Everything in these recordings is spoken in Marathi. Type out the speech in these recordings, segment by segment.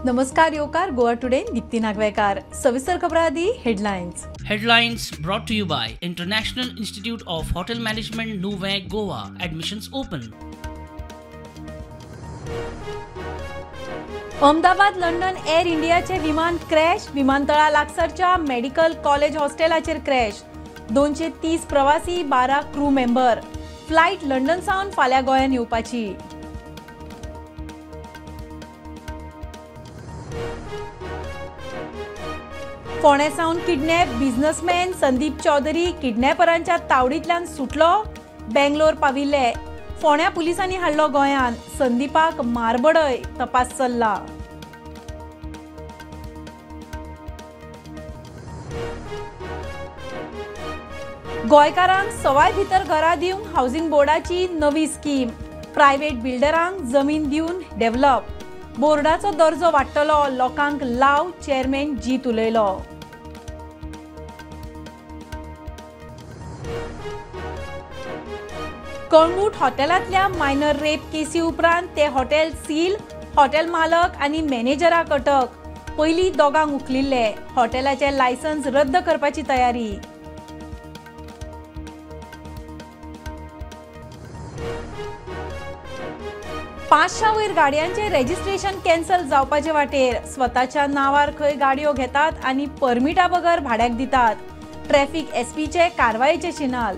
नमस्कार योकार गोवा टुडे दीप्ती नागवेकर सविस्तर खबरां आदी headlines brought to you by International Institute of Hotel Management Nuvei Goa. Admissions open. Ahmedabad London air इंडियाचे विमान क्रॅश. विमानतळा लागसारच्या मेडिकल कॉलेज हॉस्टेलाचेर क्रॅश. 230 प्रवासी 12 क्रू मेंबर. फ्लायट लंडन सावन फाल्यां गोंयांत येवपाची. फोंडे सावन किडनॅप. बिझनेसमॅन संदीप चौधरी किडनॅपरांच्या तावडींतल्यान सुटलो. बेंगलोर पाविल्ले. फोंड्या पुलिसांनी हाडलो गोंयांत. संदीपाक मारबडय तपास चल्ला. गोंयकारांक सवाय भितर घरां दिवंक हावसिंग बोर्डाची नवी स्कीम. प्रायव्हेट बिल्डरांक जमीन दिवन डेव्हलप. बोर्डाचो दर्जो वाडटलो. लोकांक लाव. चेअरमॅन जीत उलयलो. कळंगूट हॉटेलांतल्या मायनर रेप केसी उपरांत ते हॉटेल सील. हॉटेल मालक आनी मॅनेजराक अटक. पयलीं दोगांक उखलिल्ले. हॉटेलाचे लायसन्स रद्द करपाची तयारी. पांचशा वयर गाडयांचे रेजिस्ट्रेशन कॅन्सल जावपाचे वाटेर. स्वताच्या नांवार खंय गाडयो घेतात आनी परमिटा बगर भाड्याक दितात. ट्रॅफिक एसपीचे कारवायेचे शिनाल.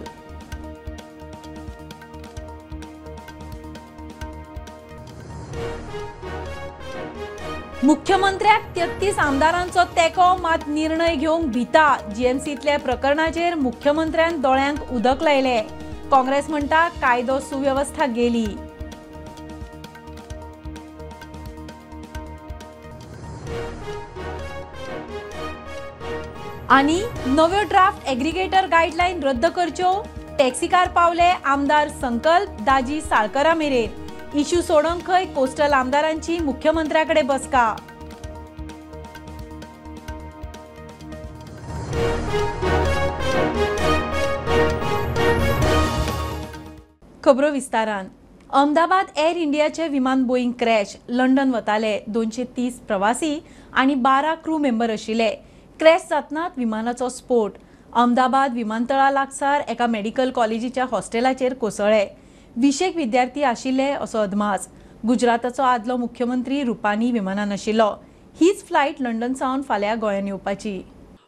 मुख्यमंत्र्याक 33 आमदारांचो तेको मात निर्णय घेवंक भिता. जीएमसीतल्या प्रकरणाचेर मुख्यमंत्र्यान दोळ्यांक उदक लायले. काँग्रेस म्हणटा कायदो सुव्यवस्था गेली. आनी नव्यो ड्राफ्ट एग्रीगेटर गायडलायन रद्द करच्यो. टॅक्सीकार पावले. आमदार संकल्प दाजी साळकरा मेरेन. इश्यू सोडोवंक खंय कोस्टल आमदारांची मुख्यमंत्र्याकडे बसका. खबरो विस्तारान. अहमदाबाद एअर इंडियाचे विमान बोईंग क्रॅश. लंडन वताले. 230 प्रवासी आनी 12 क्रू मेंबर आशिल्ले. क्रॅश जातनाच विमानाचो स्फोट. अहमदाबाद विमानतळा लागसार एका मेडिकल कॉलेजीच्या हॉस्टेलाचेर कोसळ्ळे. 20 विद्यार्थी आशिल्ले असो अदमास. गुजराताचो आदलो मुख्यमंत्री रुपानी विमानान आशिल्लो. हीच फ्लायट लंडन सावन फाल्यां गोंयांत येवपाची.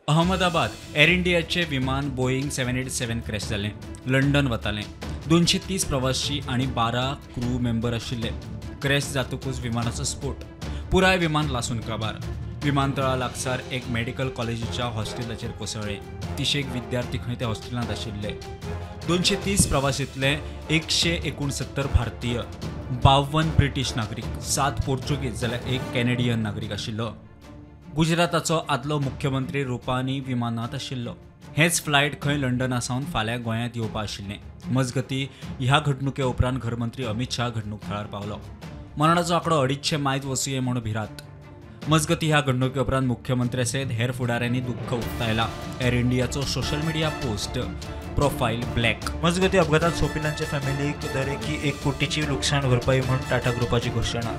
अहमदाबाद एअर इंडियाचे विमान बोईंग 787 क्रॅश जालें. लंडन वतालें. 230 प्रवासी आनी 12 क्रू मेंबर आशिल्ले. क्रॅश जातकूच विमानाचो स्फोट. पुराय विमान लासून काबार. विमानतळा लागसार एक मेडिकल कॉलेजीच्या हॉस्टेलाचेर कोसळ्ळे. 30 विद्यार्थी खंय त्या हॉस्टेलांत आशिल्ले. 230 प्रवासींतले 169 भारतीय, 52 ब्रिटीश नागरीक, 7 पोर्चुगीज जाल्यार 1 कॅनेडियन नागरीक आशिल्लो. गुजराताचो आदलो मुख्यमंत्री रुपानी विमानांत आशिल्लो. हेच फ्लायट खंय लंडना सावन फाल्यां गोंयांत येवपा आशिल्लें. मजगतीं ह्या घडणुके उपरांत घरमंत्री अमित शाह घडणूक थळार पावलो. मरणाचो आंकडो 250 मायज वचूये म्हूण भिरांत. मजगती ह्या घडणुके उपरांत मुख्यमंत्री सयत हेर फुडाऱ्यांनी दुख्ख उक्तायला. एअर इंडियाचो social media post profile black. मजगती अपघातात सोपिलांच्या फॅमिलीक दरेकी 1 कोटीची लुकसाण भरपाई म्हणून टाटा ग्रुपाची घोषणा.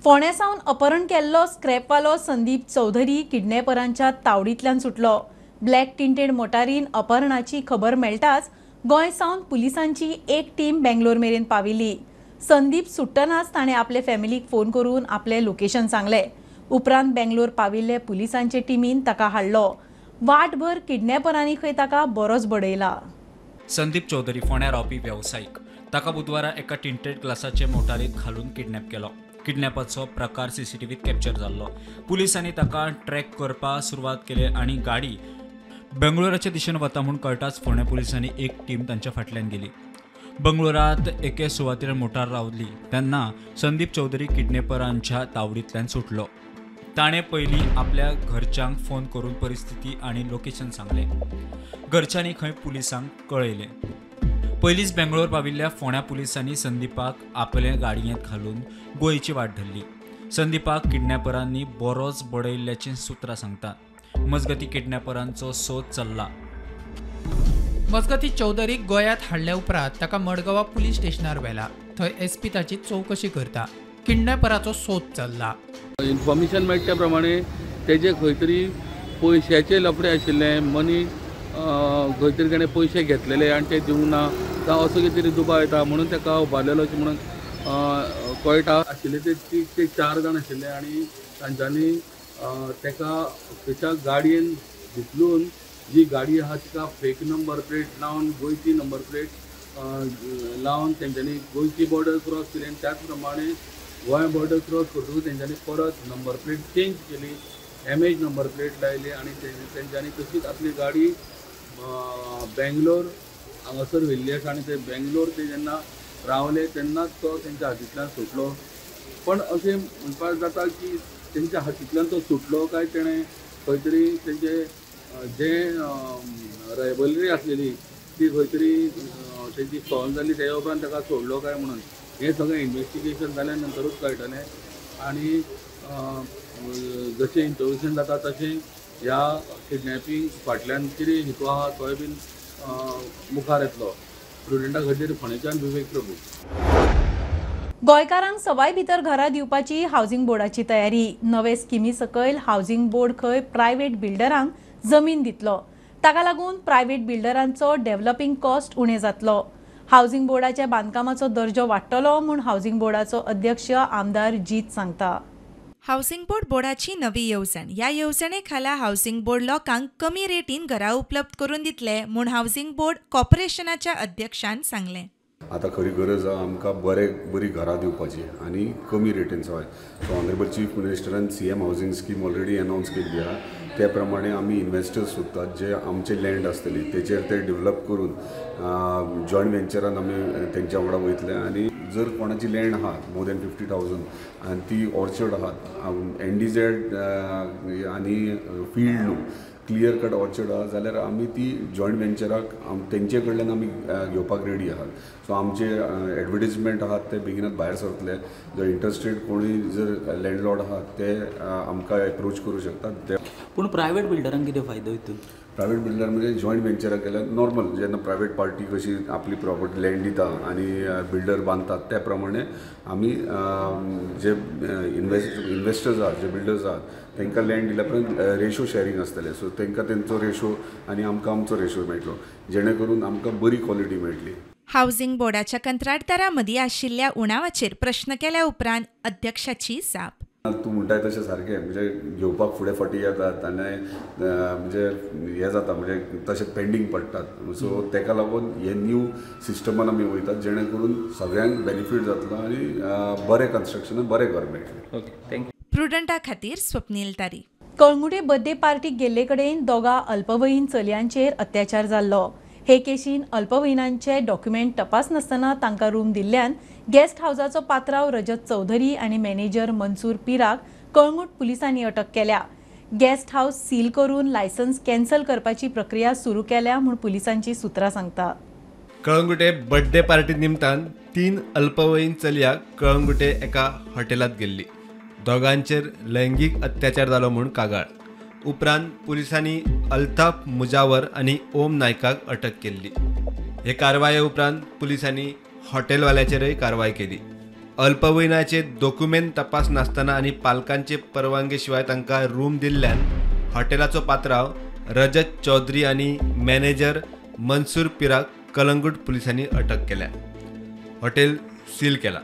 फोंड्या सावन अपहरण केल्लो स्क्रॅपवालो संदीप चौधरी किडनॅपरांच्या तावडींतल्यान सुटलो. ब्लॅक टिंटेड मोटारीन अपहरणाची खबर मेळटाच गोंय सावन पुलिसांची एक टीम बेंगलोर मेरेन पाविल्ली. संदीप सुट्टनाच ताणें आपले फॅमिलीक फोन करून आपले लोकेशन सांगले. उपरांत बेंगलोर पाविल्ले पुलिसांचे टिमीन ताका हाडलो. वाटभर किडनॅपरांनी खंय ताका बरोच बडयला. संदीप चौधरी फोंड्या रावपी वेवसायीक. ताका बुधवारा एका टिंटेड ग्लासाचे मोटारींत घालून किडनॅप केलो. किडनॅपाचो प्रकार सीसीटीव्हीत कॅप्चर जाल्लो. पुलिसांनी ताका ट्रॅक करपाक सुरवात केली आनी गाडी बेंगलोराच्या दिशेन वता म्हूण कळटाच फोंड्या पुलिसांनी एक टीम तांच्या फाटल्यान गेली. बंगलोरात एके सुवातेर मोटार रावली तेन्ना संदीप चौधरी किडनॅपरांच्या तावडींतल्यान सुटलो. ताणें पयलीं आपल्या घरच्यांक फोन करून परिस्थिती आनी लोकेशन सांगलें. घरच्यांनी खंय पुलिसांक कळयलें. पयलींच बेंगलोर पाविल्ल्या फोंड्या पुलिसांनी संदीपाक आपले गाडयेंत घालून गोंयची वाट धरली. संदीपाक किडनॅपरांनी बरोच बडयल्ल्याचें सुत्रां सांगतात. मजगती किडनॅपरांचो सोद चल्ला. मजगती चौधरीक गोंयांत हाडले उपरांत ताका मडगांवां पुलीस स्टेशनार व्हेला. थंय एसपी ताची चवकशी करता. किडनॅपराचो सोद चल्ला. इन्फॉर्मेशन मेळ्ळे त्या प्रमाणे तेजे खंय तरी पयशाचे लफडे आशिल्ले, मनी खंय तरी ताणें पयशे घेतलेले आनी ते दिवंक ना जावं असो कितें तरी दुबाव येता म्हणून ताका उबारलेलो अशें म्हणून कळटा. आशिल्ले ते 4 जाण आशिल्ले आनी तांच्यांनी ताका तेच्या गाडयेन ढुकलून जी गाडी आहा तिका फेक नंबर प्लेट लावन गोंयची नंबर प्लेट लावन तेंच्यांनी गोंयची बॉर्डर क्रॉस केली आनी त्याच प्रमाणे गोंय बॉर्डर क्रॉस करतकूच तेंच्यांनी परत नंबर प्लेट चेंज केली, एमएच नंबर प्लेट लायली आनी तेंच्यांनी तशीच आपली गाडी बेंगलोर हांगासर व्हेल्ली आसा आनी ते बेंगलोर ते जेन्ना रावले तेन्नाच तो तेंच्या हातींतल्यान सुटलो. पण अशें म्हणपाक जाता की तेंच्या हातींतल्यान तो सुटलो काय तेणें खंय तरी तेंचे जे रायवलरी आसलेली ती खंय तरी तेंची सॉल्व जाली त्या उपरांत ताका सोडलो काय म्हणून हें सगळें इन्वेस्टिगेशन जाल्या नंतरूच कळटलें. आनी जशें इंट्रोड्युशन जाता तशें ह्या किडनॅपिंग फाटल्यान कितें हेतू आहा तोय बीन मुखार येतलो. प्रुडंटा खातीर फोंडेच्यान विवेक प्रभू. गोंयकारांक सवाय भितर घरां दिवपाची हावसिंग बोर्डाची तयारी. नवे स्किमी सकयल हावसिंग बोर्ड खंय प्रायव्हेट बिल्डरांक जमीन दितलो. ताका लागून प्रायव्हेट बिल्डरांचो डेव्हलपिंग कॉस्ट उणें जातलो. हावसिंग बोर्डाच्या बांदकामाचो दर्जो वाडटलो म्हूण हावसिंग बोर्डाचो अध्यक्ष आमदार जीत सांगता. हावसिंग बोर्डाची नवी येवजण. ह्या येवजणे खाला हावसिंग बोर्ड लोकांक कमी रेटीन घरां उपलब्ध करून दितले म्हूण हावसिंग बोर्ड कॉर्पोरेशनाच्या अध्यक्षान सांगलें. आतां खरी गरज आहा आमकां बरी घरां दिवपाची आनी कमी रेटीन सवाय. सो ऑनरेबल चीफ मिनिस्टरान CM housing scheme already announce केल्ली आहा. त्या प्रमाणे आमी इन्वेस्टर्स सोदतात जे आमचे लँड आसतली तेचेर ते डेवलप करून जॉयंट वेंचरान आमी तेंच्या वांगडा वयतले. आनी जर कोणाची लँड आहा मोर दॅन 50,000 आनी ती ऑर्चर्ड आहात NDZ आनी फील्ड न्हू क्लियर कट ऑर्चर्ड आहा जाल्यार आमी ती जॉयंट वेंचराक तेंचे कडल्यान आमी घेवपाक रेडी आहात. सो आमचे एडवर्टिजमेंट आहात ते बेगिनात भायर सरतले. जो इंटरेस्टेड कोणी जर लँडलॉर्ड आहात ते आमकां एप्रोच करूं शकतात. पूण प्रायव्हेट बिल्डरांक कितें फायदो हितून? प्रायव्हेट बिल्डर म्हणजे जॉयंट वेंचराक केल्यार नॉर्मल जेन्ना प्रायव्हेट पार्टी कशी आपली प्रॉपर्टी लँड दिता आनी बिल्डर बांदतात त्या प्रमाणे आमी जे इन्वेस्टर्स आहात जे बिल्डर्स आहात तांकां लँड दिल्या उपरांत रेशो शेअरिंग आसतलें. सो तांकां तेंचो रेशो आनी आमकां आमचो रेशो मेळटलो जेणे करून आमकां बरी क्वॉलिटी मेळटली. हावसिंग बोर्डाच्या कंत्राटदारां मदीं आशिल्ल्या उणावाचेर प्रश्न केल्या उपरांत अध्यक्षाची जाप. तूं म्हणटाय तशें सारकें म्हणजे घेवपाक फुडें फाटी येतात आनी म्हणजे हें जाता म्हणजे तशें पेंडींग पडटात. सो ताका लागून हे न्यू सिस्टमान आमी वयतात जेणे करून सगळ्यांक बेनिफीट जातलो आनी बरें कन्स्ट्रक्शन बरें घर मेळटलें. Okay thank you. प्रुडंटा खातीर स्वप्नील तारी. कळंगुटे बर्थडे पार्टीक गेल्ले कडेन दोगा अल्पवयीन चलयांचेर अत्याचार जाल्लो. हे केशीन अल्पवयीनांचे डॉक्युमेंट तपासनासतना तांकां रूम दिल्ल्यान गेस्ट हाऊसाचो पात्रांव रजत चौधरी आनी मॅनेजर मनसूर पिराक कळंगूट पुलिसांनी अटक केल्या. गेस्ट हाऊस सील करून लायसन्स कॅन्सल करपाची प्रक्रिया सुरू केल्या म्हूण पुलिसांची सुत्रां सांगता. कळंगुटे बर्थडे पार्टी निमतान 3 अल्पवयीन चलयांक कळंगुटे एका हॉटेलांत गेल्ली. दोगांचेर लैंगीक अत्याचार जालो म्हूण कागाळ. उपरांत पुलिसांनी अल्ताफ मुजावर आनी ओम नायकाक अटक केल्ली. हे कारवाये उपरांत पुलिसांनी हॉटेलवाल्याचेरय कारवाय केली. अल्पवयीनाचे डॉक्युमेंट तपासनासतना आनी पालकांचे परवानगी शिवाय तांकां रूम दिल्ल्यान हॉटेलाचो पात्रांव रजत चौधरी आनी मॅनेजर मनसूर पिराक कलंगूट पुलिसांनी अटक केल्या. हॉटेल सील केला.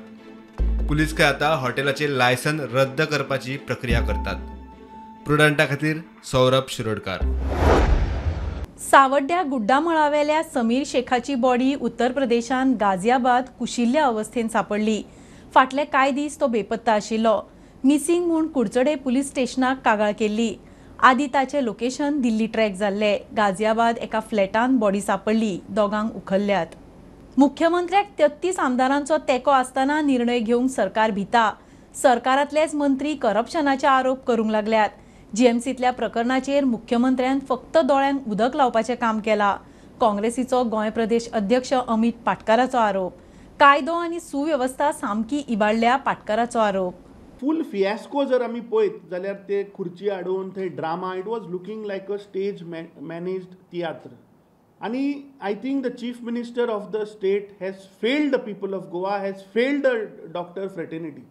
पुलीस काय आतां हॉटेलाचे लायसन रद्द करपाची प्रक्रिया करतात. प्रुडंटा खातीर सौरभ शिरोडकार. सावड्ड्या गुड्डा मळावेल्या समीर शेखाची बॉडी उत्तर प्रदेशान गाझियाबाद कुशिल्ल्या अवस्थेत सापडली. फाटले कांय दीस तो बेपत्ता आशिल्लो. मिसिंग म्हूण कुडचडे पुलीस स्टेशनाक कागाळ केल्ली. आदी ताचे लोकेशन दिल्ली ट्रॅक जाल्ले. गाझियाबाद एका फ्लॅटान बॉडी सापडली. दोगांक उखल्ल्यात. मुख्यमंत्र्याक 33 आमदारांचो तेंको आसतना निर्णय घेवंक सरकार भिता. सरकारांतलेच मंत्री करप्शनाचे आरोप करूंक लागल्यात. जीएमसीतल्या प्रकरणाचेर मुख्यमंत्र्यान फक्त दोळ्यांक उदक लावपाचें काम केलां. काँग्रेसीचो गोंय प्रदेश अध्यक्ष अमित पाटकाराचो आरोप. कायदो आनी सुवेवस्था सामकी इबाडल्या पाटकाराचो आरोप. फूल फियास्को जर आमी पळयत जाल्यार ते खुर्ची हाडून थंय drama it was looking like a stage managed तियात्र. आनी I think the chief minister of the state has failed the people of Goa, has failed the doctor fraternity.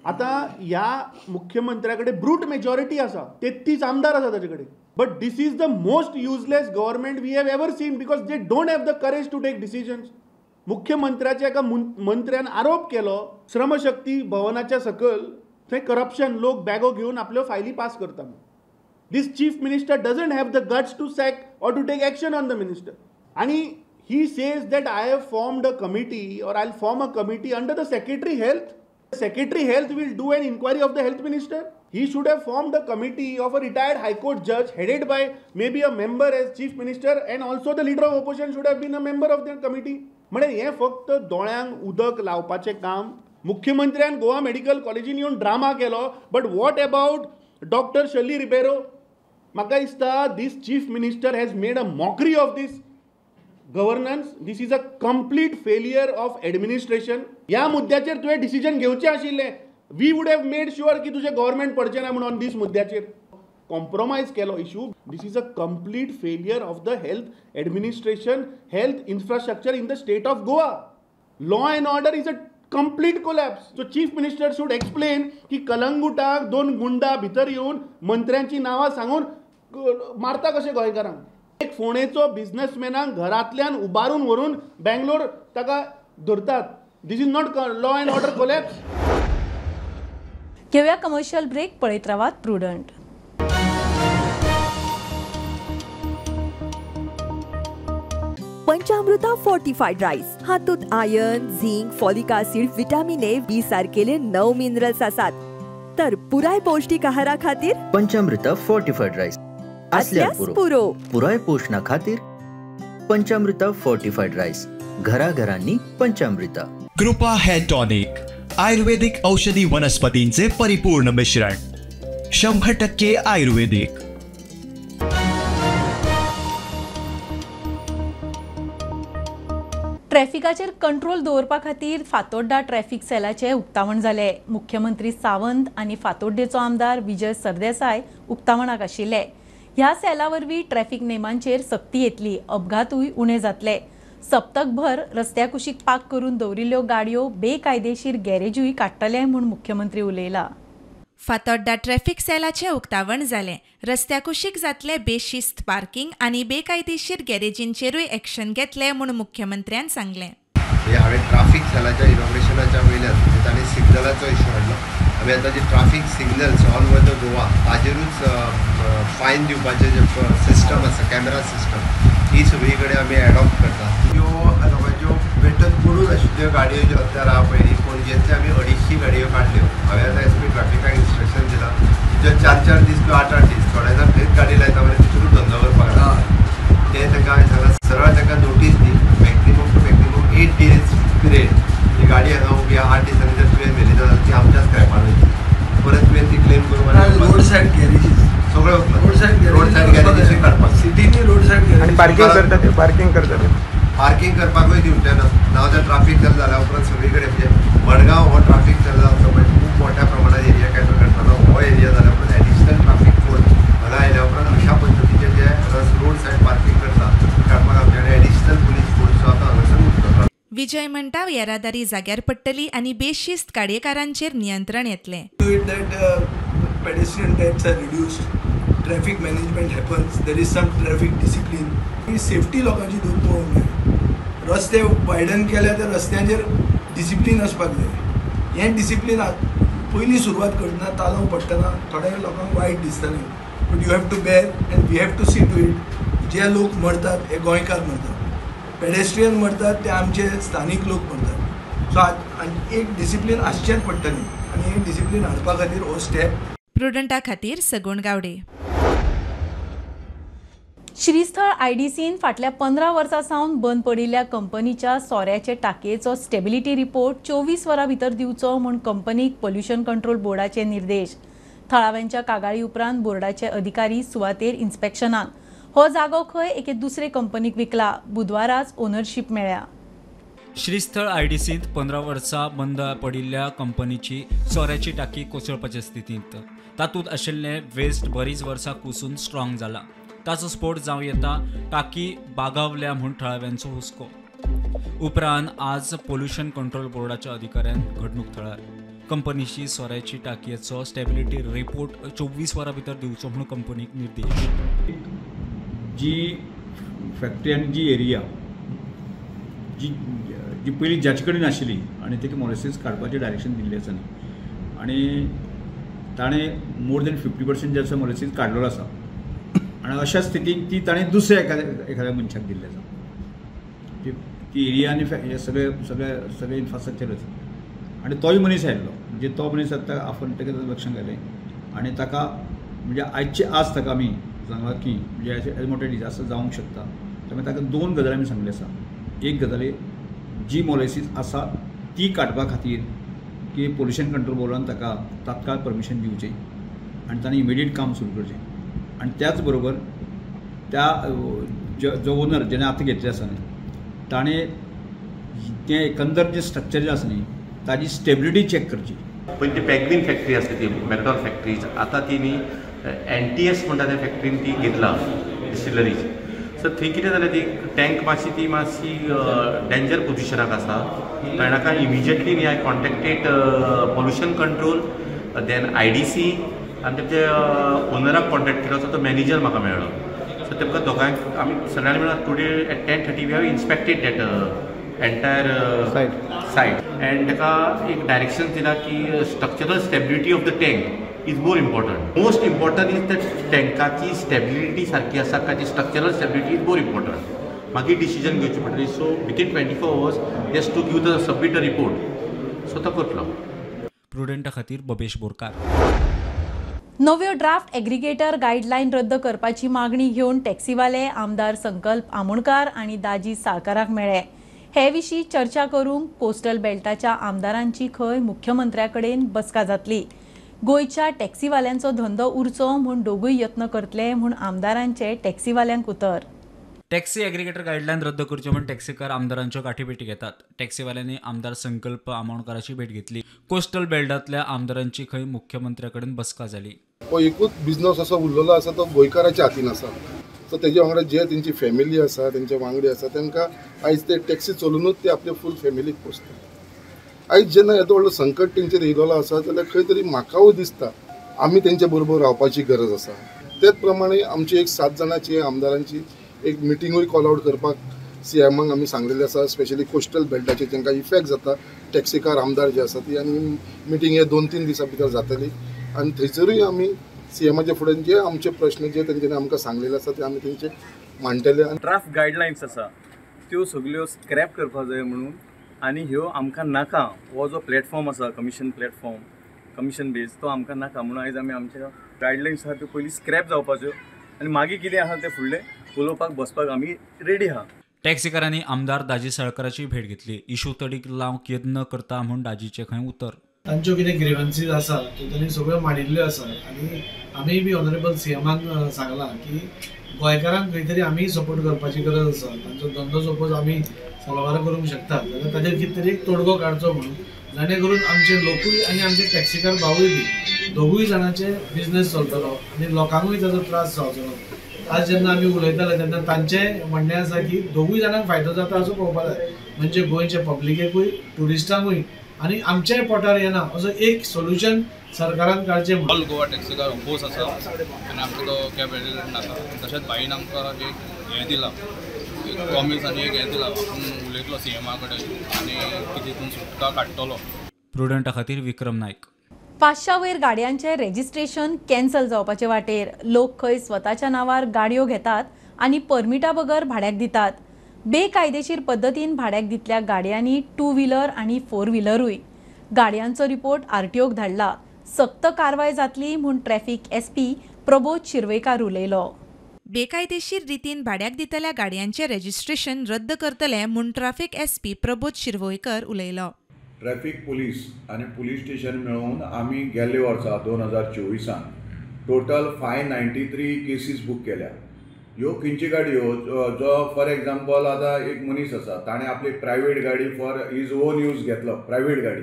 आता ह्या मुख्यमंत्र्याकडे ब्रूट मेजॉरिटी आसा, 33 आमदार आसा ताचे कडेन. But this is the most useless government we have ever seen because they don't have the courage to take decisions. मुख्यमंत्र्याच्या एका मंत्र्यान आरोप केलो श्रमशक्ती भवनाच्या सकल थंय करप्शन, लोक बॅगो घेवन आपल्यो फायली पास करता. This chief minister doesn't have the guts to sack or to take action on the minister. आणि he says that I have formed a committee or I'll form a committee under the Secretary Health. Secretary Health will do an inquiry of the Health Minister. He should have formed a committee of a retired High Court judge headed by maybe a member as Chief Minister, and also the leader of opposition should have been a member of that committee. म्हणजे हे फक्त दोळ्यांक उदक लावपाचें काम. मुख्यमंत्र्यान गोवा मेडिकल कॉलेजीन येवन ड्रामा केलो, but what about doctor Shirley Ribeiro? म्हाका दिसता this chief minister has made a mockery of this governance. This is a complete failure of administration. ह्या मुद्द्याचेर तुवें डिसिजन घेवचें आशिल्लें. We would have made sure की तुजें गव्हर्नमेंट पडचें ना म्हणून दीस मुद्द्याचेर कॉम्प्रोमायज केलो issue. This is a complete failure of the health administration, health infrastructure in the state of Goa. Law and order is a complete collapse. So chief minister should explain की कलंगुटाक 2 गुंडा भितर येवन मंत्र्यांची नांवां सांगून मारता कशें गोंयकारांक. एक फोणेचो बिझनेसमॅनाक घरांतल्यान उबारून व्हरून बँगलोर ताका धरतात. This is not law and order collapse. घेऊया कमर्शियल ब्रेक. पळयत रावात प्रुडंट. पंचामृता फोर्टिफाईड राईस हातूंत iron, zinc, folic acid, vitamin A, B सारकेले 9 मिनरल्स आसात. तर पुराय पौष्टिक आहारा खातीर पंचामृता फोर्टिफाईड राईस असल्यास पुरो पुराय पोषणा खातीर पंचामृता फोर्टिफाईड राईस. घराघरांनी पंचामृता. कृपा हेअर टॉनिक आयुर्वेदिक औषधी वनस्पतींचे परिपूर्ण मिश्रण, 100% आयुर्वेदिक. ट्रॅफिकाचेर कंट्रोल दवरपा खातीर फातोड्डा ट्रॅफिक सेलाचे उक्तावण जाले. मुख्यमंत्री सावंत आनी फातोड्डेचो आमदार विजय सरदेसाय उक्तावणाक आशिल्ले. ह्या सेला वरवीं ट्रॅफिक नेमांचेर सक्ती येतली, अपघातूय उणे जातले. सप्तकभर रस्त्या कुशीक पार्क करून दवरिल्ल्यो गाडयो बेकायदेशीर गॅरेजूय काडटले म्हूण मुख्यमंत्री उलयला. फातोड्डा ट्रॅफिक सेलाचे उक्तावण जालें. रस्त्या कुशीक जातले बेशिस्त पार्किंग आनी बेकायदेशीर गॅरेजींचेरूय एक्शन घेतले म्हूण मुख्यमंत्र्यान सांगलें. हांवें ट्राफिक सेलाच्या इनॉग्रेशनाच्या वयल्यान तांणी सिग्नलाचो इशू हाडलो. हांवें आतां जे traffic signals all over the Goa ताजेरूच फायन दिवपाचें जे सिस्टम आसा, कॅमेरा सिस्टम, ही सगळी कडेन आमी एडॉप्ट करता. ह्यो लोकांच्यो वेतन पडून आशिल्ल्यो गाडयो ज्यो आतां पयलीं पणजेंतले आमी 250 गाडयो काडल्यो. हांवें आतां एसपी ट्रॅफिकाक इन्स्ट्रक्शन दिलां जो 4-4 दीस किंवा 8-8 दीस थोडे जाण थंयच गाडी लायता बरें तितूरूच धंदो करपाक लागला. ते ताका हांवें सांगलां सरळ ताका नोटीस दी, maximum two maximum 8 days period. ही गाडी हांगा उबी 8 दिसांनी जर तुवें व्हेली जाल्यार ती आमच्याच स्क्रॅपार वयतली. परत तुवें ती क्लेम करून रोड सायड गॅरेजीस सगळ्यो रोड सायड गॅरेजीस काडपाक सिटीनी रोड सायड आनी पार्किंग करता ते पार्किंग करपाकूय दिवचे ना. नाव जर ट्राफीक जालें जाल्या उपरांत सगळी कडेन म्हणजे मडगांव हो ट्राफीक जाल्लो आमचो खूब मोठ्या प्रमाणात एरिया कॅटर करतालो. हो एरिया जाल्या उपरांत एडिशनल ट्राफीक फोर्स हांगा आयल्या उपरांत अशा पद्दतीचे जे रोड सायड पार्किंग करता काडपाक आमचे कडेन एडिशनल पुलीस फोर्स आतां हांगासर उरता. विजय म्हणटा येरादारी जाग्यार पडटली आनी बेशिस्त गाडयेकारांचेर नियंत्रण येतलें. Pedestrian deaths are reduced, traffic management happens, there is some traffic discipline. He safety लोकांची दूर पळोवंक जाय. रस्ते वायडन केले तर रस्त्यांचेर डिसिप्लीन आसपाक जाय. हें डिसिप्लीन पयलीं सुरवात करतना तालव पडटना थोड्या लोकांक वायट दिसतलें. But you have to bear and we have to see to it. जे लोक मरतात हे गोंयकार मरतात, पेडेस्ट्रियन मरतात ते आमचे स्थानीक लोक मरतात. सो एक डिसिप्लीन आसचेंच पडटलें आनी हे डिसिप्लीन हाडपा खातीर हो स्टेप. प्रुडंटा खातीर सगूण गावडे. श्रीस्थळ आयडीसीन फाटल्या 15 वर्सां सावन बंद पडिल्ल्या कंपनीच्या सोऱ्याचे टाकयेचो स्टेबिलिटी रिपोर्ट 24 वरां भितर दिवचो म्हूण कंपनीक पोल्युशन कंट्रोल बोर्डाचे निर्देश. थळाव्यांच्या कागाळी उपरांत बोर्डाचे अधिकारी सुवातेर इन्स्पेक्शनाक. हो जागो खंय एके दुसरे कंपनीक विकला. बुधवाराच ओनरशीप मेळ्ळ्या. श्रीस्थळ आयडीसींत 15 वर्सां बंद पडिल्ल्या कंपनीची सोऱ्याची टाकी कोसळपाचे स्थितींत. तातूंत आशिल्लें वेस्ट बरीच वर्सां कुसून स्ट्रॉंग जाला. ताचो स्फोट जावं येता. टाकी बागावल्या म्हूण थळाव्यांचो हुस्को. उपरांत आज पोल्युशन कंट्रोल बोर्डाच्या अधिकाऱ्यान घडणूक थळार. कंपनीची सोऱ्याची टाकयेचो स्टॅबिलिटी रिपोर्ट 24 वरां भितर दिवचो म्हणून कंपनीक निर्देश. जी फॅक्टरी आनी जी एरिया जी जी पयलीं जाचे कडेन आशिल्ली आनी ताका मॉलिसीस काडपाचें डायरेक्शन दिल्लें आसा न्ही, आनी ताणें मोर देन 50% जे आसा मॉलिसीस काडलेलो आसा आनी अशा स्थितीन ती ताणें दुसऱ्या एखाद्या मनशाक दिल्ली आसा. ती एरिया आनी हे सगळे इन्फ्रास्ट्रक्चर आसा आनी तोय मनीस आयिल्लो, म्हणजे तो मनीस आतां आपूण ताका लक्षांत घालें आनी ताका म्हणजे आयचे आज ताका आमी सांगला की म्हणजे एज मोठे डिजास्टर जावंक शकता. त्यामुळे ताका 2 गजाली आमी सांगले आसा. एक गजाली जी मॉलिसीस आसा ती काडपा खातीर की पोल्युशन कंट्रोल बोर्डान ताका तात्काळ परमिशन दिवची आनी ताणें इमिडिएट काम सुरू करचें. आनी त्याच बरोबर त्या जो ओनर जेणे आतां घेतले आसा न्ही ताणें तें एकंदर जे स्ट्रक्चर जें आसा न्ही ताजी स्टेबिलिटी चॅक करची. पण ती पॅकबीन फॅक्टरी आसली ती मॅकडॉल फॅक्टरीज आता ती न्ही NTS म्हणटा त्या फॅक्टरीन ती घेतला डिस्टिलरीज. सो थंय कितें जालें ती टँक मातशी डेंजर पोजिशनाक आसा. ताका इमिजिएटली न्ही I contacted pollution control then IDC आनी तेचे ओनराक कॉन्टेक्ट केलो. सो तो मॅनेजर म्हाका मेळ्ळो. सो तेमकां दोगांक आमी सगळ्यांनी मेळून today at 10:30 we have inspected that entire site and ताका एक डायरेक्शन दिला की structural stability of the tank is more important. Most important is the टँकाची स्टेबिलिटी सारकी आसा काय ती structural stability is more important. मागीर डिसिजन घेवची पडटली. So within 24 hours has to give the submit a report. So तो करतलो. प्रुडंटा खातीर बबेश बोरकार. नव्यो ड्राफ्ट एग्रिगेटर गायडलायन रद्द करपाची मागणी घेवन टॅक्सीवाले आमदार संकल्प आमोणकार आनी दाजी साळकाराक मेळ्ळे. हे विशीं चर्चा करूंक पोस्टल बेल्टाच्या आमदारांची खंय मुख्यमंत्र्या कडेन बसका जातली. गोंयच्या टॅक्सीवाल्यांचो धंदो उरचो म्हूण दोगूय यत्न करतले म्हूण आमदारांचे टॅक्सीवाल्यांक उतर. टॅक्सी एग्रिगेटर गायडलायन रद्द करच्यो म्हूण टॅक्सीकार आमदारांच्यो गाठीभेटी घेतात. टॅक्सीवाल्यांनी आमदार संकल्प आमोणकाराची भेट घेतली. कोस्टल बेल्टांतल्या आमदारांची खंय मुख्यमंत्र्या कडेन बसका जाली. हो एकूच बिझनस असो उरलेलो आसा तो गोंयकाराच्या हातीन आसा. सो तेजे वांगडा जे तेंची फॅमिली आसा तेंचे वांगडी आसा तांकां आयज ते टॅक्सी चलोवनूच ते आपले फूल फॅमिलीक पोसतात. आयज जेन्ना येदो व्हडलो संकट तेंचेर येयलेलो आसा जाल्यार खंय तरी म्हाकाय दिसता आमी तेंचे बरोबर रावपाची गरज आसा. तेच प्रमाणे आमची एक 7 जाणांची आमदारांची एक मिटिंगूय कॉल आउट करपाक CMाक आमी सांगलेले आसा. स्पेशली कोस्टल बेल्टाचेर तांकां इफेक्ट जाता टॅक्सीकार आमदार जे आसा ती आनी मिटींग हे 2-3 दिसां भितर जातली आनी थंयसरूय आमी CMाच्या फुडें जे आमचे प्रश्न जे तेंच्यांनी आमकां सांगलेले आसा ते आमी तेंचे मांडटले. ड्राफ्ट गायडलायन्स आसा त्यो सगल्यो स्क्रॅप करपाक जाय म्हणून आनी ह्यो आमकां नाका. हो जो प्लॅटफॉर्म आसा कमिशन बेज तो आमकां नाका म्हणून आयज आमी आमच्या गायडलायन्स आसा त्यो पयलीं स्क्रॅप जावपाच्यो आनी मागीर कितें आसा ते फुडलें उलोवपाक बसपाक आमी रेडी आहा. टॅक्सीकारांनी आमदार दाजी साळकाराची भेट घेतली. इशू तडीक लावंक यत्न करता म्हूण दाजीचे खंय उतर. तांच्यो कितें ग्रिवन्सीस आसा त्यो तांणी सगळ्यो मांडिल्ल्यो आसा आनी आमी बी ऑनरेबल CMाक सांगलां की गोंयकारांक खंय तरी आमी सपोर्ट करपाची गरज आसा. तांचो धंदो सपोज आमी साल्वार करूंक शकता जाल्यार ताचेर कितें तरी एक तोडगो काडचो म्हणून जाणे करून आमचे लोकूय आनी आमचे टॅक्सीकार भावूय बी दोगूय जाणांचे बिझनेस चलतलो आनी लोकांकूय ताचो त्रास जावचो ना. आज जेन्ना आमी उलयताले तेन्ना तांचें म्हणणें आसा की दोगूय जाणांक फायदो जाता असो पळोवपाक जाय. म्हणजे गोंयच्या पब्लिकेकूय ट्युरिस्टांकूय आनी आमच्याय पोटार येना असो एक सोल्युशन सरकारान काडचें. ऑल गोवा टॅक्सीकार ओपोज आसा आनी आमकां तो कॅब एडिट नाका. तशेंच भाईन आमकां एक हें दिलां एक प्रॉमीस आनी एक हें दिलां आपूण उलयतलो CMा कडेन आनी तितून सुटका काडटलो. प्रुडंटा खातीर विक्रम नायक. 500 वयर गाडयांचे रेजिस्ट्रेशन कॅन्सल जावपाचे वाटेर. लोक खंय स्वताच्या नांवार गाडयो घेतात आनी परमिटा बगर भाड्याक दितात. बेकायदेशीर पद्दतीन भाड्याक दितल्या गाडयांनी 2 व्हिलर आनी 4 व्हिलरूय. गाडयांचो रिपोर्ट RTOक धाडला. सक्त कारवाय जातली म्हूण ट्रॅफिक SP प्रबोध शिरवयकार उलयलो. बेकायदेशीर रितीन भाड्याक दितल्या गाडयांचे रेजिस्ट्रेशन रद्द करतले म्हूण ट्रॅफिक SP प्रबोध शिरवयकर उलयलो. ट्रॅफिक पुलीस आनी पुलीस स्टेशन मेळून आमी गेल्ले वर्सा 2024 टोटल 593 केसीस बूक केल्या. ह्यो खंयची गाडयो जो फॉर एग्जाम्पल आतां एक मनीस आसा ताणें आपली प्रायवेट गाडी फॉर हीज ओन यूज घेतलो प्रायवेट गाडी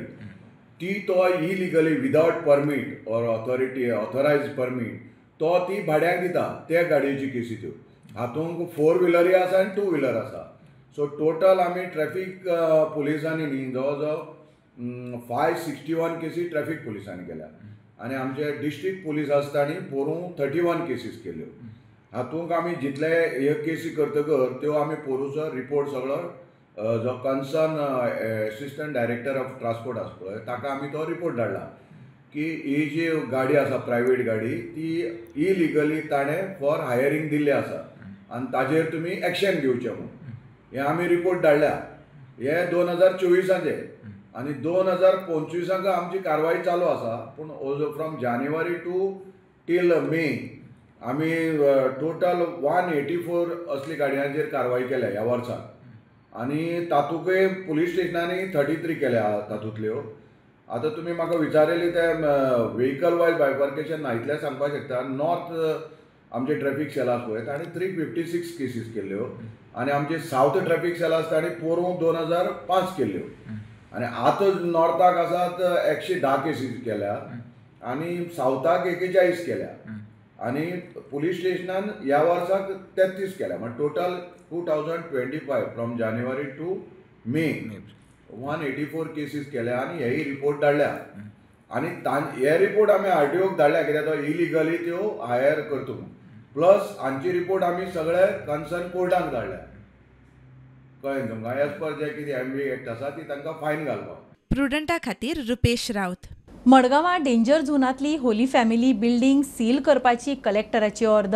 ती तो illegally without permit or authorise permit तो ती भाड्याक दिता त्या गाडयेची केसी त्यो. हातूंत 4 व्हिलरूय आसा आनी 2 व्हिलर आसा. सो टोटल आमी ट्रॅफिक पुलिसांनी न्ही जवळ जवळ 561 केसी ट्रॅफिक पुलिसांनी केल्या आनी आमचे डिस्ट्रिक्ट पुलीस आसता न्ही पोरूं 31 केसीस केल्यो. हातूंत आमी जितले ह्यो केसी करतकर त्यो आमी पोरूचो रिपोर्ट सगळो जो concern assistant director of transport आसा पळय ताका आमी तो रिपोर्ट धाडला की ही जी गाडी आसा प्रायवेट गाडी ती इलिगली ताणें फॉर हायरिंग दिल्ली आसा आनी ताजेर तुमी एक्शन घेवचें म्हणून हें आमी रिपोर्ट धाडल्या. हे 2024 आनी 2025 आमची कारवाई चालू आसा. पूण फ्रॉम जानेवारी टील मे आमी टोटल 184 असली गाडयांचेर कारवाई केल्या ह्या वर्साक आनी तातूंतय पुलीस स्टेशनांनी 33 केल्या तातूंतल्यो. आतां तुमी म्हाका विचारिल्ली ते व्हेकल वायज बायफर्केशन इतलें सांगपाक शकता. नॉर्थ आमचे ट्रॅफिक सेल आसा पळय ताणें 356 केसीस केल्ल्यो आनी आमचे सावथ ट्रॅफिक सेल आसा ताणें पोरूं 2005 केल्ल्यो आनी आतां नॉर्थाक आसात 110 केसीस केल्या आनी सावथाक 41 केल्या आनी पुलीस स्टेशनान ह्या वर्साक 33 केल्या. म्हणजे total 2025 from January to May 184 cases केल्या आनी हेय रिपोर्ट धाडल्या आनी हे रिपोर्ट आमी RTOक धाडल्या कित्याक तो इलिगली त्यो हायर करता प्लस हांची रिपोर्ट आमी सगळे कन्सर्न कोर्टाक धाडल्या. कळ्ळें तुमकां एज पर जे कितें MV एक्ट आसा ती तांकां फायन घालपाक. प्रुडंटा खातीर रुपेश रावत. मडगांवां डेंजर झोनांतली होली फॅमिली बिल्डींग सील करपाची कलेक्टराची ऑर्ड.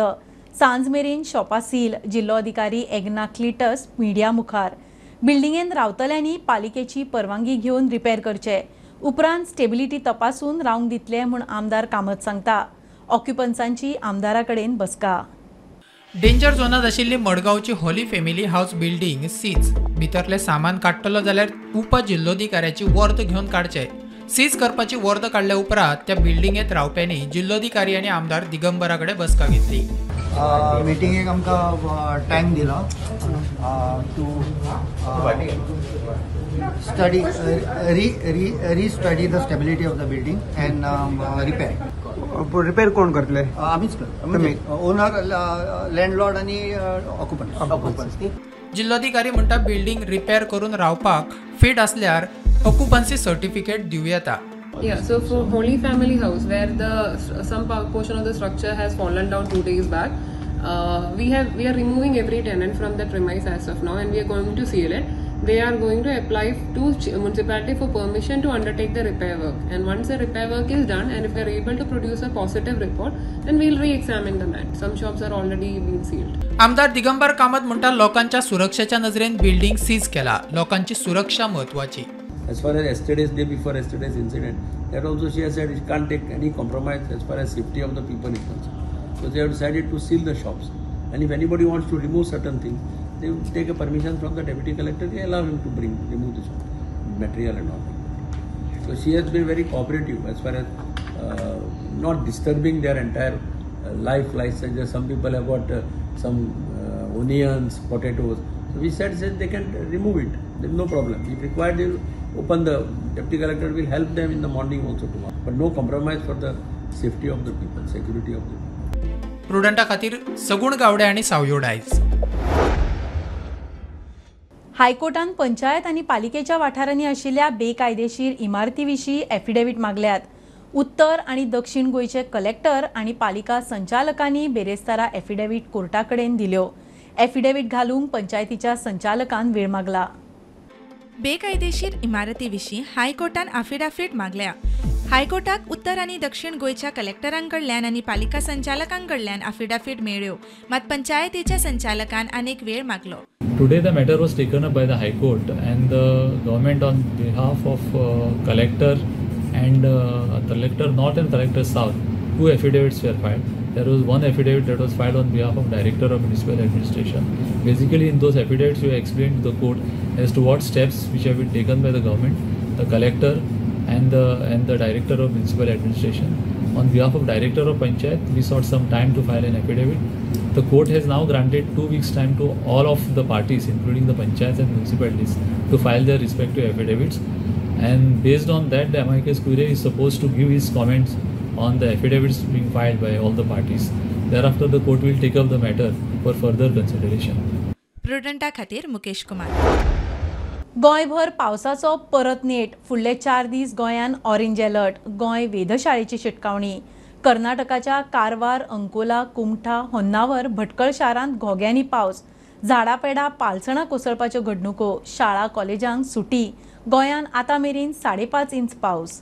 सांज मेरेन शॉपां सील. जिल्लो अधिकारी एग्ना क्लिटस मिडिया मुखार. बिल्डिंगेंत रावतल्यांनी पालिकेची परवानगी घेवन रिपेर करचे उपरांत स्टेबिलिटी तपासून रावंक दितले म्हूण आमदार कामत सांगता. ऑक्युपन्सांची आमदारा कडेन बसका. डेंजर झोनात आशिल्ली मडगांवची holy family house building seize. भितरले सामान काडटलो जाल्यार उपजिल्लोधिकाऱ्याची वर्द घेवन काडचे. सीज करपाची वर्द काडल्या उपरांत त्या बिल्डिंगेंत रावप्यांनी जिल्लोधिकारी आनी आमदार दिगंबरा कडेन बसका घेतली. मिटिंगेक आमकां टायम दिलो to study restudy the stability of the building and repair कोण करतले? आमीच करतले. ओनर, लँडलॉर्ड आनी ऑक्युपंट्स. जिल्लोधिकारी म्हणटा बिल्डिंग रिपेर करून रावपाक फिट असल्यार ऑक्युपन्सी सर्टिफिकेट दिवं येता. Yeah, so for Holy Family House, where some portion of the structure has fallen down 2 days back, we are removing every tenant from the premise as of now, and we are going to seal it. They are going to apply to municipality for permission to undertake the repair work. And once the repair work is done, and if we are able to produce a positive report, then we'll re-examine the matter. Some shops are already being sealed. आमदार दिगंबर कामत म्हणटा लोकांच्या सुरक्षेच्या नजरेन बिल्डिंग सीज केला. लोकांची सुरक्षा महत्वाची. As far as yesterday's day before yesterday's incident, that also she has said she can't take any compromise as far as safety of the people is concerned. So they have decided to seal the shops. And if anybody wants to remove certain things, they will take a permission from the deputy collector. They allow him to remove the shop, material and all. So she has been very cooperative as far as not disturbing their entire life lifestyle. Some people have got some onions, potatoes. So we said they can remove it. There is no problem. If required, they will open. The deputy collector will help them in the morning also tomorrow. But no compromise for the safety of the people, security of the people. प्रुडंटा खातीर सगुण गावडे आनी सावयो डायस. हायकोर्टान पंचायत आनी पालिकेच्या वाठारांनी आशिल्ल्या बेकायदेशीर इमारती विशीं एफिडेव्हिट मागल्यात. उत्तर आनी दक्षिण गोंयचे कलेक्टर आनी पालिका संचालकांनी बेरेस्तारा एफिडेव्हिट कोर्टा कडेन दिल्यो. एफिडेव्हिट घालूंक पंचायतीच्या संचालकान वेळ मागला. बेकायदेशीर इमारती विशीं हायकोर्टान एफिडेव्हिट मागल्या. हायकोर्टाक उत्तर आनी दक्षिण गोंयच्या कलेक्टरांकडल्यान आनी पालिका संचालकांकडल्यान एफिडेव्हिट मेळ्ळ्यो. मात पंचायतीच्या संचालकान आनीक वेळ मागलो. Today the matter was taken up by the High Court and the government on behalf of Collector and Collector North and Collector South, 2 affidavits were filed. There was one affidavit that was filed on behalf of Director of Municipal Administration. Basically in those affidavits we explained to the court as to what steps which have been taken by the government, the Collector and the Director of Municipal Administration. On behalf of Director of Panchayat, we sought some time to file an affidavit. The court has now granted 2 weeks time to all of the parties, including the panchayats and municipalities, to file their respective affidavits. And based on that, the amicus curiae is supposed to give his comments on the affidavits being filed by all the parties. Thereafter, the court will take up the matter for further consideration. प्रुडंटा खातीर मुकेश कुमार. गोंयभर पावसाचो परत नेट. फुडले 4 दीस गोंयान ऑरेंज अलर्ट. गोंय वेधशाळेची शिटकावणी. कर्नाटकाच्या कारवार, अंकोला, कुमठा, होन्नावर, भटकळ शारांत घोग्यांनी पावस. झाडापेडा, पालसणां कोसळपाच्यो घडणुको. शाळा कॉलेजांक सुटी. गोंयान आतां मेरेन 5.5 इंच पावस.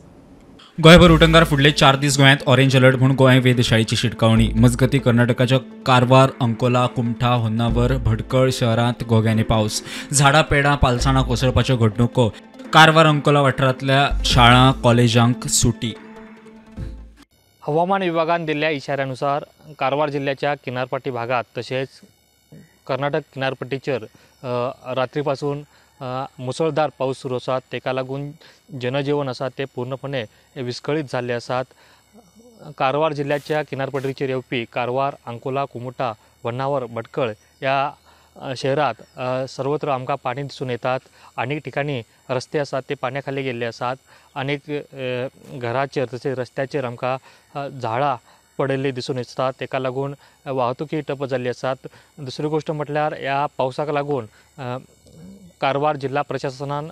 गोंयभर उटंगार फुडले 4 दीस गोंयांत ऑरेंज अलर्ट म्हूण गोंय वेधशाळेची शिटकावणी. मजगती कर्नाटकाच्या कारवार, अंकोला, कुमठा, होन्नावर, भटकळ शहरांत घोग्यांनी पावस. झाडां पेडां पालसणां कोसळपाच्यो घडणुको. कारवार, अंकोला वाठारांतल्या शाळा कॉलेजांक सुटी. हवामान विभागान दिल्ल्या इशाऱ्यानुसार कारवार जिल्ह्याच्या किनारपट्टी भागात तसेच कर्नाटक किनारपट्टीचेर रात्रीपासून मुसळधार पाऊस सुरू आसा. तेका लागून जनजीवन आसा ते पूर्णपणे विस्कळीत झाले आसात. कारवार जिल्ह्याच्या किनारपट्टीचेर येवपी कारवार, अंकोला, कुमुटा, होन्नावर, भटकळ या शहरात सर्वत्र आमकां पाणी दिसून येतात. अनेक ठिकाणी रस्ते आसात ते पाण्याखाली गेल्ले आसात. अनेक घराचेर तसेच रस्त्याचेर आमकां झाडां पडिल्ली दिसून येतात. तेका लागून वाहतुकी ठप्प जाल्ली आसात. दुसरी गोष्ट म्हटल्यार ह्या पावसाक लागून कारवार जिल्हा प्रशासनान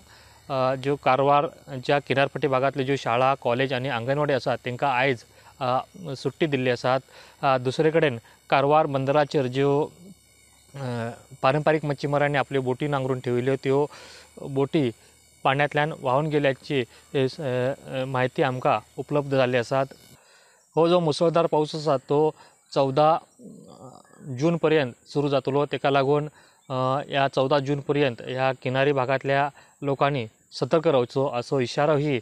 ज्यो कारवारच्या किनारपट्टी भागातल्यो ज्यो शाळा, कॉलेज आनी आंगणवाडी आसात तांकां आयज सुट्टी दिल्ली आसात. दुसरे कडेन कारवार बंदराचेर ज्यो पारंपारीक मच्छीमारांनी आपल्यो बोटी नांगरून ठेविल्ल्यो त्यो बोटी पाण्यातल्यान व्हांवन गेल्याची माहिती आमकां उपलब्ध जाल्ली आसात. हो जो मुसळधार पाऊस आसा तो 14 जून पर्यंत सुरू जातलो. तेका लागून ह्या 14 जून पर्यंत ह्या किनारी भागातल्या लोकांनी सतर्क रावचो असो इशारोही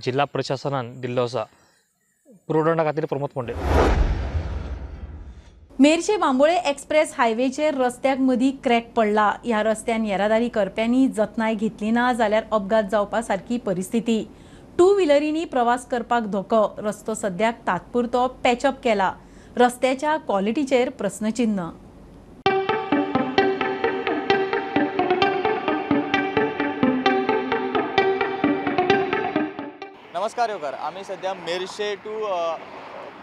जिल्हा प्रशासनान दिल्लो आसा. पुरोडोंडा खातीर प्रमोद पोंडे. मेर्शे बांबोळे एक्सप्रेस हायवेचेर रस्त्याक मदीं क्रॅक पडला. ह्या रस्त्यान येरादारी करप्यांनी जतनाय घेतली ना जाल्यार अपघात जावपा सारकी परिस्थिती. 2 व्हिलरींनी प्रवास करपाक धोको. रस्तो सद्याक तात्पुरतो पॅचअप केला. रस्त्याच्या क्वॉलिटीचेर प्रस्नचिन्ह. नमस्कार योकर. आमी सध्या मेर्शे टू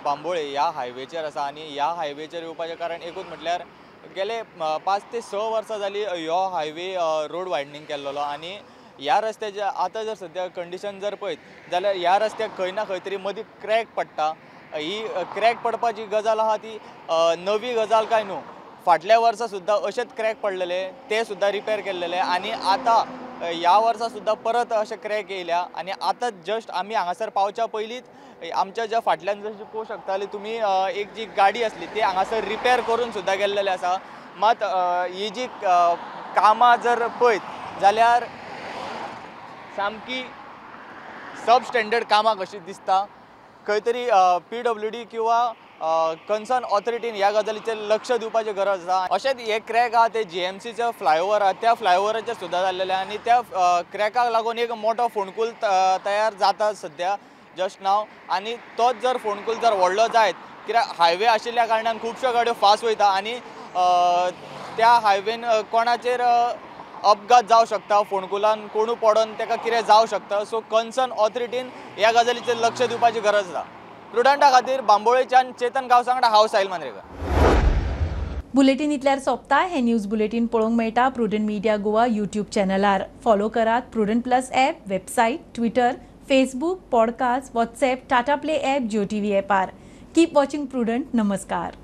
बांबोळे ह्या हायवेचेर आसा आनी ह्या हायवेचेर येवपाचें कारण एकूच म्हटल्यार गेले 5 ते 6 वर्सां जाली ह्यो हायवे रोड वायडनींग केल्लो आनी ह्या रस्त्याचे आतां जर सद्या कंडिशन जर पळयत जाल्यार ह्या रस्त्याक खंय ना खंय तरी मदीं क्रॅक पडटा. ही क्रॅक पडपाची गजाल आहा ती नवी गजाल काय न्हू. फाटल्या वर्सा सुद्दां अशेंच क्रॅक पडलेले ते सुद्दां रिपेर केल्लेले आनी आतां ह्या वर्सा सुद्दां परत अशें क्रॅक येयल्या आनी आतां जस्ट आमी हांगासर पावच्या पयलींच आमच्या ज्या फाटल्यान जशी पळोवंक शकताली तुमी एक जी गाडी आसली ती हांगासर रिपेर करून सुद्दां गेल्लेले आसा. मात ही जी कामां जर पळयत जाल्यार सामकी सब स्टँडर्ड कामां कशी दिसता. खंय तरी PWD किंवा कन्सर्न ऑथॉरिटीन ह्या गजालीचेर लक्ष दिवपाची गरज आसा. अशेंच हे क्रॅक आहा ते GMCचो फ्लायओवर आहा त्या फ्लायओवराचेर सुद्दां जाल्लेले आनी त्या क्रॅकाक लागून एक मोठो फोंडकूल तयार जाता सद्या जस्ट नाव. आनी तोच जर फोंडकूल जर व्हडलो जायत कित्याक हायवे आशिल्ल्या कारणान खुबश्यो गाडयो फास्ट वयता आनी त्या हायवेन कोणाचेर अपघात जावं शकता. फोंडकुलान कोणू पडोन ताका कितें जावं शकता. सो कन्सर्न ऑथॉरिटीन ह्या गजालीचेर लक्ष दिवपाची गरज आसा. प्रुडंटा खातीर बांबोळेच्यान चेतन गांवस वांगडा हांव साहिल मांद्रेकर. बुलेटिन इतल्यार सोंपता. हे न्यूज बुलेटिन पळोवंक मेळटा प्रुडंट मिडिया गोवा यूट्यूब चॅनलार. फॉलो करात Prudent plus app, website, Twitter, Facebook, podcast, WhatsApp, Tata play app, Jio TV ॲपार. Keep watching Prudent. नमस्कार.